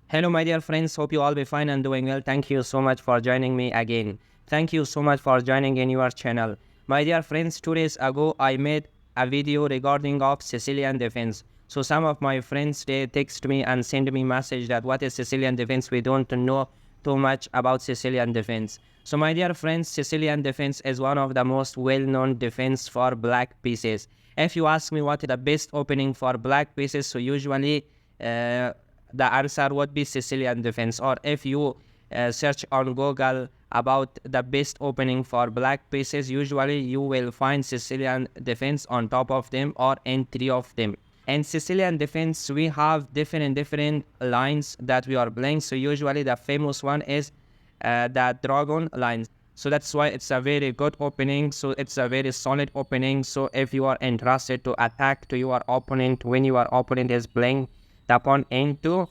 Hello, my dear friends. Hope you all be fine and doing well. Thank you so much for joining me again. Thank you so much for joining in your channel. My dear friends, 2 days ago, I made a video regarding of Sicilian Defense. So some of my friends, they text me and send me message that what is Sicilian Defense? We don't know too much about Sicilian Defense. So my dear friends, Sicilian Defense is one of the most well-known defense for black pieces. If you ask me what is the best opening for black pieces, so usually the answer would be Sicilian Defense. Or if you search on Google about the best opening for black pieces, usually you will find Sicilian Defense on top of them or in three of them. And Sicilian Defense, we have different lines that we are playing. So usually the famous one is the dragon lines. So that's why it's a very good opening. So it's a very solid opening. So if you are interested to attack to your opponent when your opponent is playing the pawn into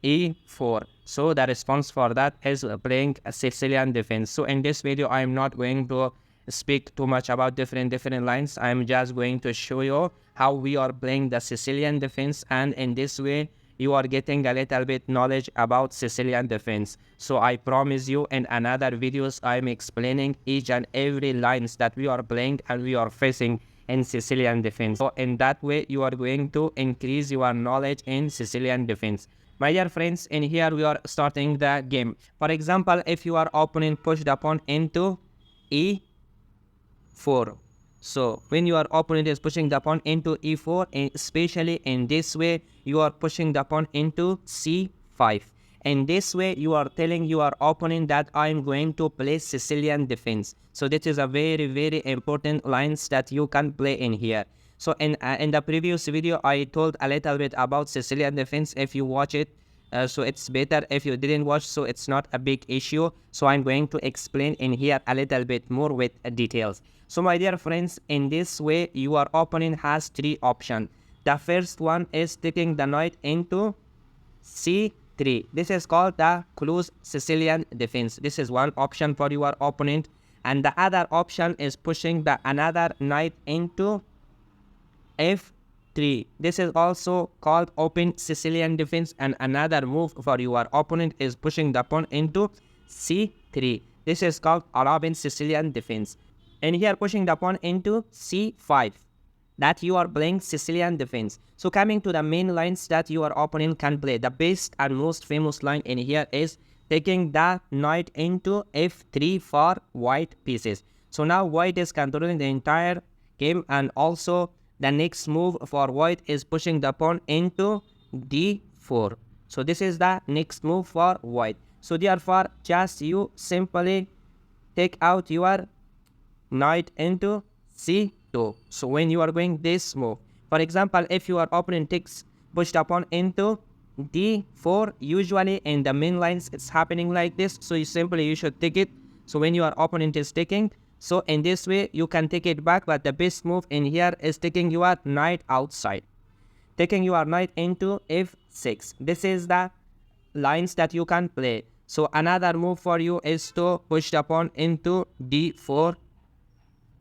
e4, so the response for that is playing a Sicilian Defense. So in this video, I am not going to speak too much about different lines. I'm just going to show you how we are playing the Sicilian Defense, and in this way you are getting a little bit knowledge about Sicilian Defense. So I promise you in another videos I'm explaining each and every lines that we are playing and we are facing in Sicilian Defense. So in that way you are going to increase your knowledge in Sicilian Defense. My dear friends, in here we are starting the game. For example, if your opponent push the pawn into e4, so when your opponent is pushing the pawn into e4, especially in this way, you are pushing the pawn into c5. In this way, you are telling your opponent that I'm going to play Sicilian Defense. So this is a very important lines that you can play in here. So in the previous video, I told a little bit about Sicilian Defense. If you watch it, so it's better. If you didn't watch, so it's not a big issue. So I'm going to explain in here a little bit more with details. So my dear friends, in this way, your opponent has three options. The first one is taking the knight into c3. This is called the close Sicilian Defense. This is one option for your opponent. And the other option is pushing the another knight into f3. This is also called open Sicilian Defense, and another move for your opponent is pushing the pawn into c3. This is called Arabian Sicilian Defense. And here pushing the pawn into c5, that you are playing Sicilian Defense. So coming to the main lines that your opponent can play, the best and most famous line in here is taking the knight into f3 for white pieces. So now white is controlling the entire game, and also the next move for white is pushing the pawn into d4. So this is the next move for white. So therefore, just you simply take out your knight into c2. So when you are going this move, for example, if your opponent takes push the pawn into d4, usually in the main lines it's happening like this. So you should take it. So when your opponent is taking, so in this way you can take it back, but the best move in here is taking your knight outside, taking your knight into f6. This is the lines that you can play. So another move for you is to push the pawn into d4.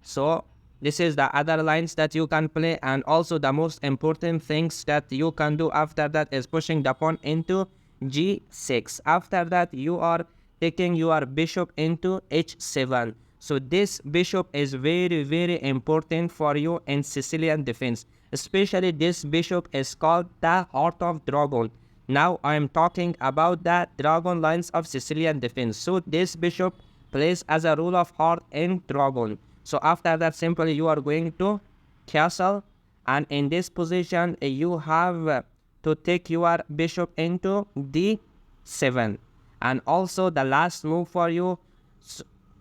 So this is the other lines that you can play, and also the most important things that you can do after that is pushing the pawn into g6. After that you are taking your bishop into h7. So this bishop is very important for you in Sicilian Defense. Especially this bishop is called the Heart of Dragon. Now I am talking about the dragon lines of Sicilian Defense. So this bishop plays as a rule of heart in dragon. So after that, simply you are going to castle, and in this position you have to take your bishop into d7, and also the last move for you,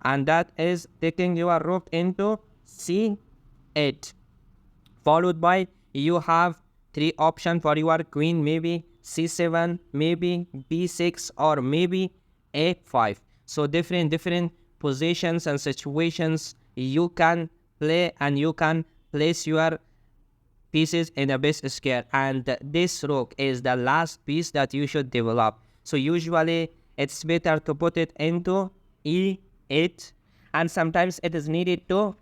and that is taking your rook into c8, followed by you have three options for your queen, maybe c7, maybe b6, or maybe a5. So different positions and situations you can play, and you can place your pieces in the best square, and this rook is the last piece that you should develop. So usually it's better to put it into e8, and sometimes it is needed to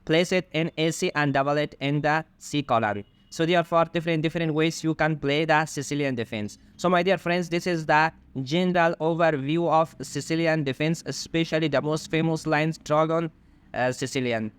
place it in AC and double it in the C column. So there are 4 different ways you can play the Sicilian defense. So my dear friends, this is the general overview of Sicilian defense, especially the most famous lines dragon Sicilian.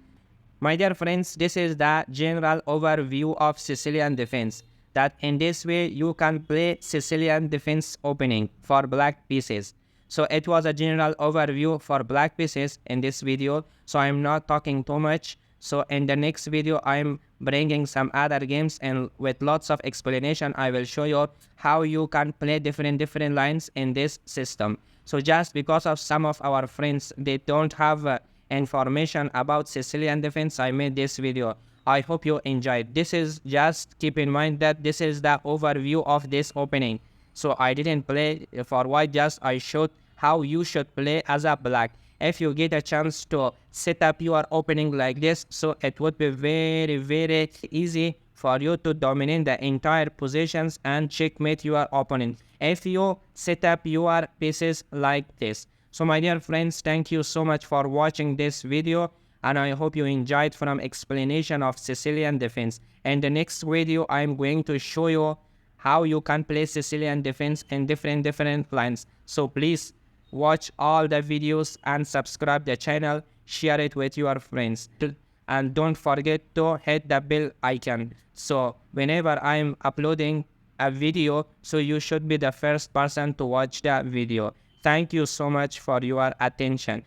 My dear friends, this is the general overview of Sicilian defense. That in this way you can play Sicilian defense opening for black pieces. So it was a general overview for black pieces in this video. So I'm not talking too much. So in the next video, I'm bringing some other games, and with lots of explanation, I will show you how you can play different lines in this system. So just because of some of our friends, they don't have information about Sicilian defense, I made this video. I hope you enjoyed. This is just keep in mind that this is the overview of this opening. So I didn't play for white, just I showed how you should play as a black. If you get a chance to set up your opening like this, so it would be very easy for you to dominate the entire positions and checkmate your opponent if you set up your pieces like this. So my dear friends, thank you so much for watching this video, and I hope you enjoyed from explanation of Sicilian defense. In the next video, I'm going to show you how you can play Sicilian defense in different lines. So please watch all the videos and subscribe the channel, share it with your friends, and don't forget to hit the bell icon. So whenever I'm uploading a video, so you should be the first person to watch the video. Thank you so much for your attention.